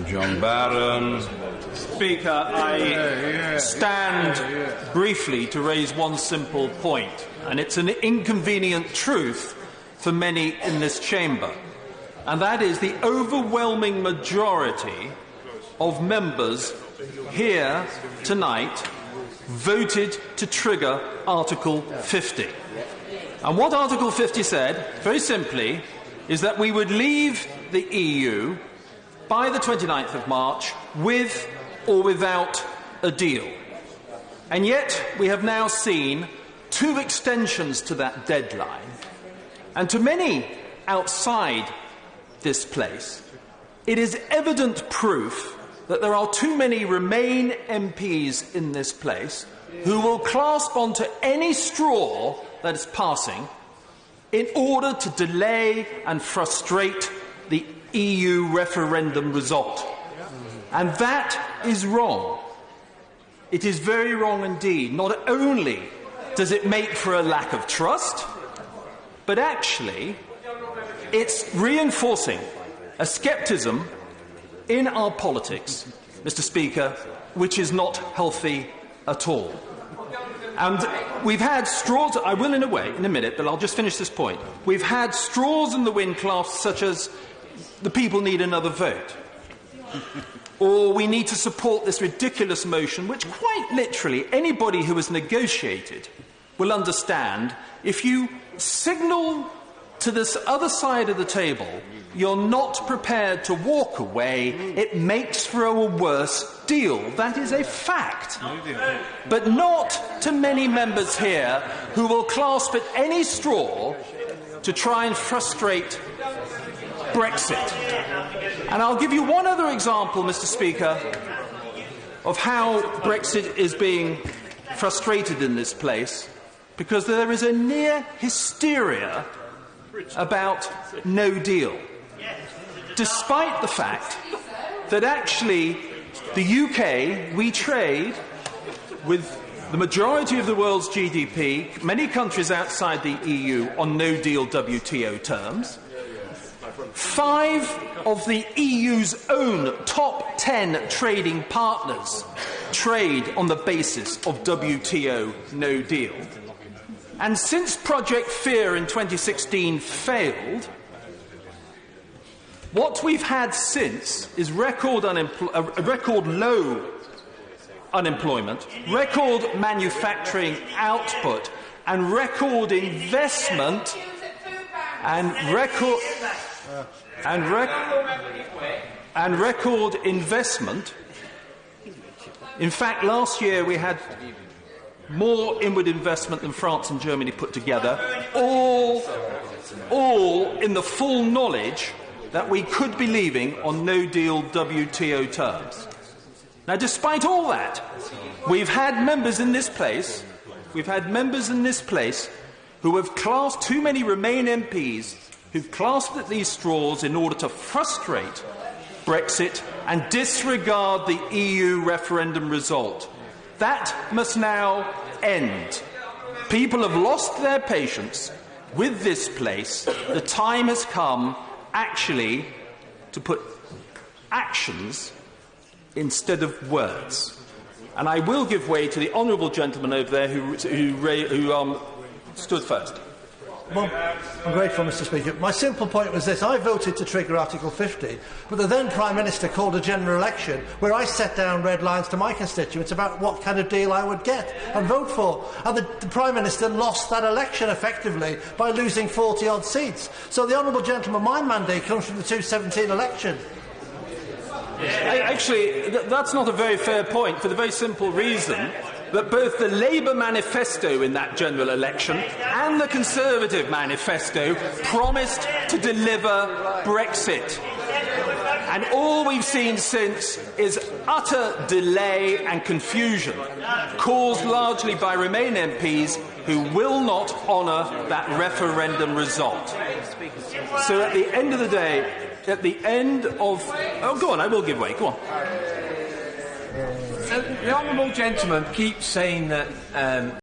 John Barron. Speaker, I stand briefly to raise one simple point, and it's an inconvenient truth for many in this chamber, and that is the overwhelming majority of members here tonight voted to trigger Article 50. And what Article 50 said, very simply, is that we would leave the EU by the 29th of March with or without a deal. And yet we have now seen 2 extensions to that deadline. And to many outside this place, it is evident proof that there are too many Remain MPs in this place who will clasp onto any straw that is passing in order to delay and frustrate the EU referendum result. And that is wrong. It is very wrong indeed. Not only does it make for a lack of trust, but actually it's reinforcing a scepticism in our politics, Mr. Speaker, which is not healthy at all. And we've had straws, I will in a minute, but I'll just finish this point. We've had straws in the wind clasped such as the people need another vote. Or we need to support this ridiculous motion, which quite literally anybody who has negotiated will understand. If you signal to this other side of the table you're not prepared to walk away, it makes for a worse deal. That is a fact. But not to many members here who will clasp at any straw to try and frustrate Brexit. And I'll give you one other example, Mr. Speaker, of how Brexit is being frustrated in this place, because there is a near hysteria about no deal, despite the fact that actually the UK, we trade with the majority of the world's GDP, many countries outside the EU on no-deal WTO terms. 5 of the EU's own top 10 trading partners trade on the basis of WTO no deal. And since Project Fear in 2016 failed, what we've had since is record low unemployment, record manufacturing output, and record investment and record investment. In fact, last year we had more inward investment than France and Germany put together, all in the full knowledge that we could be leaving on no-deal WTO terms. Now, despite all that, we've had members in this place who have clasped, too many Remain MPs who've clasped at these straws in order to frustrate Brexit and disregard the EU referendum result. That must now end. People have lost their patience with this place. The time has come, actually, to put actions instead of words. And I will give way to the honourable gentleman over there who stood first. Well, I'm grateful, Mr. Speaker. My simple point was this. I voted to trigger Article 50, but the then Prime Minister called a general election where I set down red lines to my constituents about what kind of deal I would get and vote for. And the Prime Minister lost that election effectively by losing 40-odd seats. So the honourable gentleman, my mandate comes from the 2017 election. Actually, that's not a very fair point, for the very simple reason that both the Labour manifesto in that general election and the Conservative manifesto promised to deliver Brexit. And all we've seen since is utter delay and confusion, caused largely by Remain MPs who will not honour that referendum result. So at the end of the day, at the end of... Oh, go on, I will give way, go on. The honourable gentleman keeps saying that